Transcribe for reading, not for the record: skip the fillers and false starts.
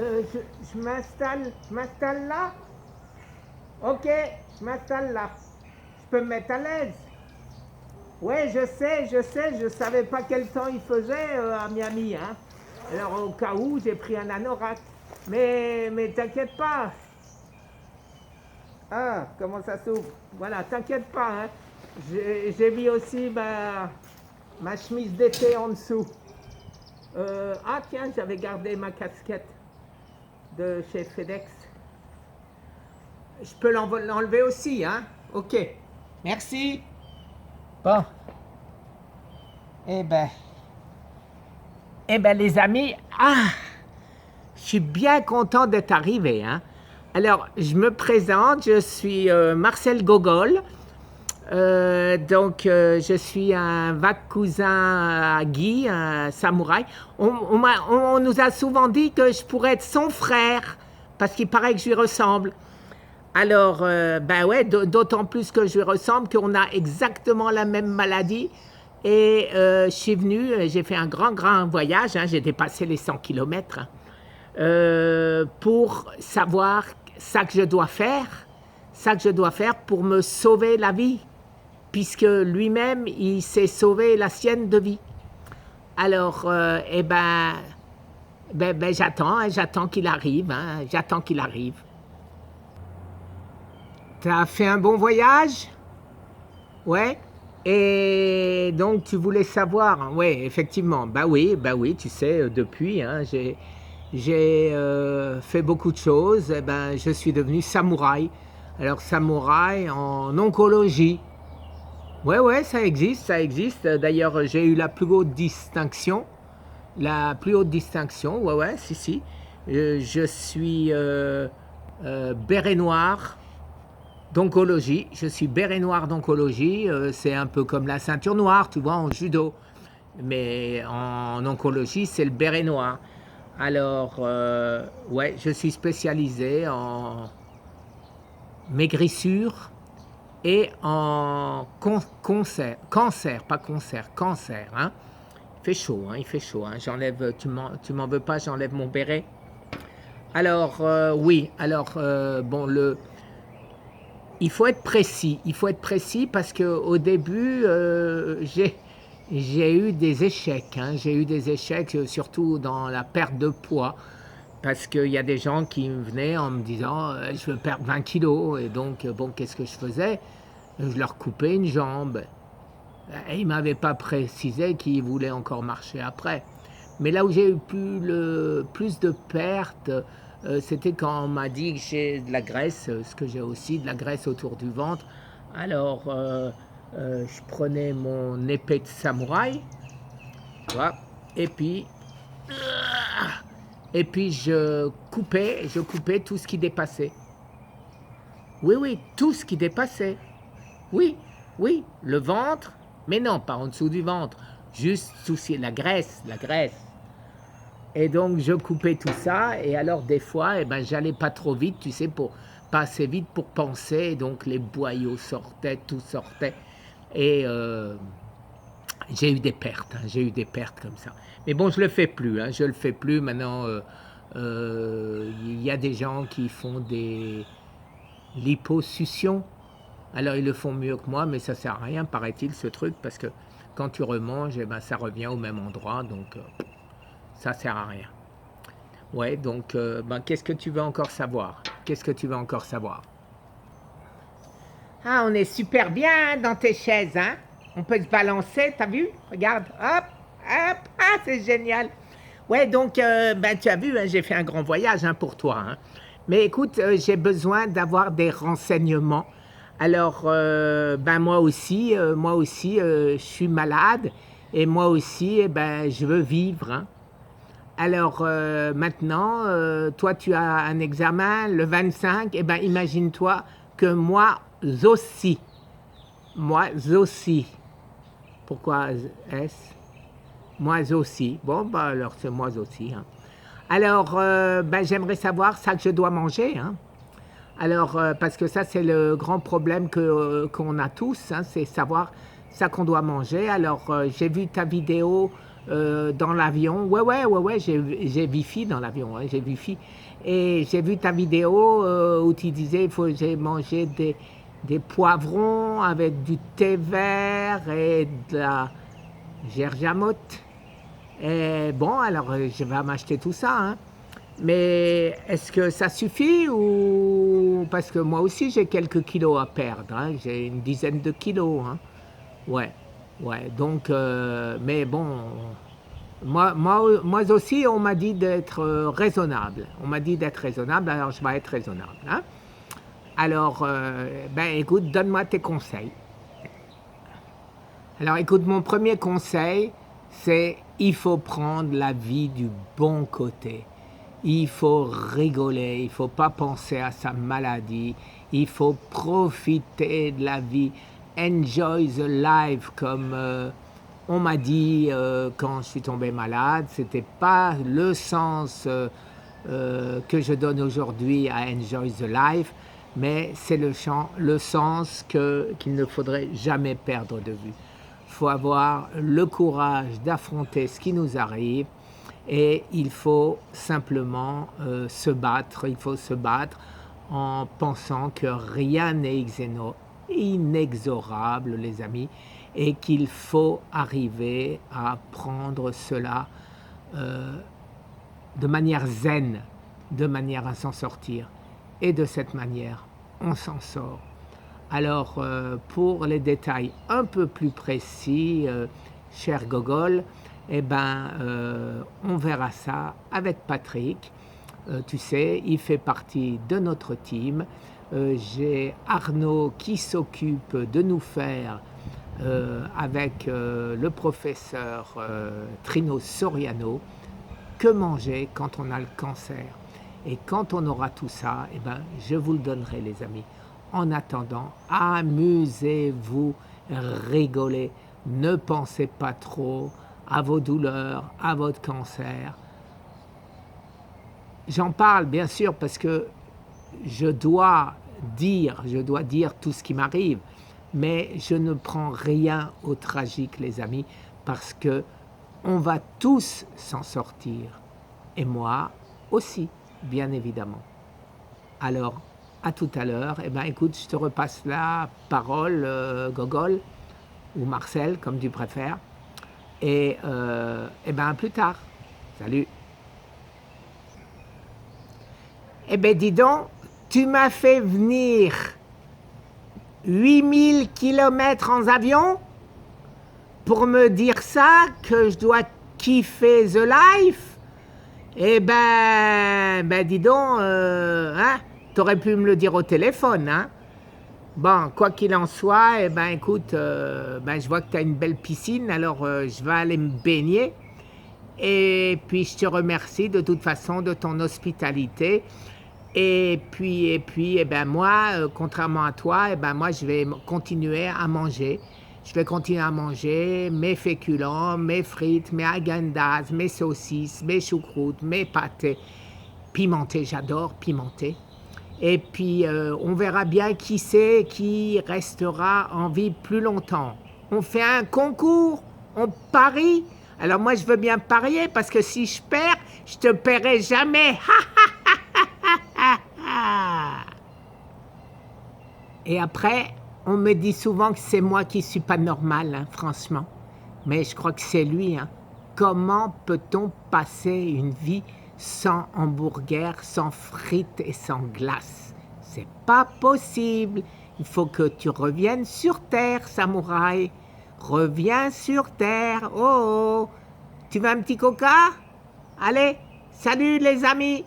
Je m'installe là. Ok, je m'installe là. Je peux me mettre à l'aise. Ouais, je savais pas quel temps il faisait à Miami, hein. Alors au cas où, j'ai pris un anorak. Mais t'inquiète pas. Ah, comment ça s'ouvre? Voilà, t'inquiète pas, hein. J'ai mis aussi ma chemise d'été en dessous. Ah tiens, j'avais gardé ma casquette de chez FedEx. Je peux l'enlever aussi, hein? Ok. Merci. Bon. Eh ben. Eh ben les amis, je suis bien content d'être arrivé, hein. Alors, je me présente, je suis Marcel Gogol. Je suis un vague cousin à Guy, un samouraï. On nous a souvent dit que je pourrais être son frère, parce qu'il paraît que je lui ressemble. Alors, ben ouais, d'autant plus que je lui ressemble, qu'on a exactement la même maladie. Et je suis venu, j'ai fait un grand voyage, hein, j'ai dépassé les 100 km, pour savoir ça que je dois faire pour me sauver la vie, puisque lui-même, il s'est sauvé la sienne de vie. Alors, j'attends qu'il arrive, hein, j'attends qu'il arrive. T'as fait un bon voyage? Ouais. Et donc, tu voulais savoir, ouais, effectivement, bah oui, tu sais, depuis, hein, j'ai fait beaucoup de choses, eh ben, je suis devenu samouraï. Alors, samouraï en oncologie. Ouais, ça existe. D'ailleurs, j'ai eu la plus haute distinction. Ouais, si. Je suis béret noir d'oncologie. Je suis béret noir d'oncologie. C'est un peu comme la ceinture noire, tu vois, en judo. Mais en oncologie, c'est le béret noir. Alors, ouais, je suis spécialisé en maigrissure et en cancer, hein. Il fait chaud, hein. J'enlève, tu m'en veux pas, j'enlève mon béret. Alors, oui, bon, il faut être précis parce qu'au début, j'ai eu des échecs, hein. J'ai eu des échecs surtout dans la perte de poids, parce qu'il y a des gens qui me venaient en me disant je veux perdre 20 kilos, et donc, bon, qu'est-ce que je faisais? Je leur coupais une jambe. Et ils ne m'avaient pas précisé qu'ils voulaient encore marcher après. Mais là où j'ai eu plus de pertes, c'était quand on m'a dit que j'ai de la graisse, ce que j'ai aussi, de la graisse autour du ventre. Alors, je prenais mon épée de samouraï, voilà, et puis je coupais tout ce qui dépassait. Oui, tout ce qui dépassait. Oui, le ventre, mais non, pas en dessous du ventre, juste sous la graisse. Et donc, je coupais tout ça, et alors des fois, j'allais pas trop vite, tu sais, pas assez vite pour penser, et donc les boyaux sortaient, tout sortait, et j'ai eu des pertes comme ça. Mais bon, je le fais plus, maintenant, il y a des gens qui font des liposuctions. Alors ils le font mieux que moi, mais ça sert à rien, paraît-il, ce truc, parce que quand tu remanges, ça revient au même endroit, donc ça sert à rien. Ouais, donc qu'est-ce que tu veux encore savoir? Ah, on est super bien dans tes chaises, hein? On peut se balancer, t'as vu? Regarde, hop, ah, c'est génial. Ouais, donc, tu as vu, hein, j'ai fait un grand voyage, hein, pour toi, hein. Mais écoute, j'ai besoin d'avoir des renseignements. Alors, moi aussi, je suis malade, et moi aussi, je veux vivre, hein. Alors, maintenant, toi, tu as un examen le 25, imagine-toi que moi aussi. Pourquoi S? Moi aussi. Bon, alors c'est moi aussi, hein. Alors, j'aimerais savoir ça que je dois manger, hein. Alors, parce que ça, c'est le grand problème qu'on a tous, hein, c'est savoir ça qu'on doit manger. Alors, j'ai vu ta vidéo dans l'avion. Ouais, j'ai Wi-Fi dans l'avion, hein, j'ai Wi-Fi. Et j'ai vu ta vidéo où tu disais j'ai mangé des poivrons avec du thé vert et de la gergamote. Et bon, alors je vais m'acheter tout ça, hein. Mais est-ce que ça suffit ou parce que moi aussi j'ai quelques kilos à perdre, hein, j'ai une dizaine de kilos, hein. Ouais, ouais. Donc, mais bon, moi aussi on m'a dit d'être raisonnable. On m'a dit d'être raisonnable, alors je vais être raisonnable, hein. Alors, ben écoute, donne-moi tes conseils. Alors écoute, mon premier conseil, c'est il faut prendre la vie du bon côté. Il faut rigoler, il ne faut pas penser à sa maladie, il faut profiter de la vie, enjoy the life comme on m'a dit quand je suis tombé malade. C'était pas le sens que je donne aujourd'hui à enjoy the life, mais c'est le sens qu'il ne faudrait jamais perdre de vue. Il faut avoir le courage d'affronter ce qui nous arrive et il faut simplement se battre. Il faut se battre en pensant que rien n'est inexorable, les amis, et qu'il faut arriver à prendre cela de manière zen, de manière à s'en sortir. Et de cette manière, on s'en sort. Alors, pour les détails un peu plus précis, cher Gogol, eh ben, on verra ça avec Patrick. Tu sais, il fait partie de notre team. J'ai Arnaud qui s'occupe de nous faire, avec le professeur Trino Soriano, que manger quand on a le cancer. Et quand on aura tout ça, eh ben, je vous le donnerai, les amis. En attendant, amusez-vous, rigolez, ne pensez pas trop à vos douleurs, à votre cancer. J'en parle bien sûr parce que je dois dire tout ce qui m'arrive, mais je ne prends rien au tragique, les amis, parce que on va tous s'en sortir, et moi aussi, bien évidemment. Alors, à tout à l'heure. Eh ben, écoute, je te repasse la parole, Gogol, ou Marcel, comme tu préfères. Et eh ben, à plus tard. Salut. Eh ben, dis donc, tu m'as fait venir 8000 km en avion pour me dire ça, que je dois kiffer the life. Eh ben dis donc, hein, t'aurais pu me le dire au téléphone, hein. Bon, quoi qu'il en soit, eh ben écoute, je vois que tu as une belle piscine, alors je vais aller me baigner. Et puis je te remercie de toute façon de ton hospitalité. Et puis eh ben moi, contrairement à toi, eh ben moi je vais continuer à manger. Je vais continuer à manger mes féculents, mes frites, mes agendas, mes saucisses, mes choucroutes, mes pâtés pimentés. J'adore pimentés. Et puis, on verra bien qui c'est qui restera en vie plus longtemps. On fait un concours, on parie. Alors moi, je veux bien parier parce que si je perds, je te paierai jamais. Et après, on me dit souvent que c'est moi qui suis pas normal, hein, franchement. Mais je crois que c'est lui, hein. Comment peut-on passer une vie sans hamburger, sans frites et sans glace? C'est pas possible. Il faut que tu reviennes sur terre, samouraï. Reviens sur terre. Oh, oh. Tu veux un petit coca? Allez, salut les amis.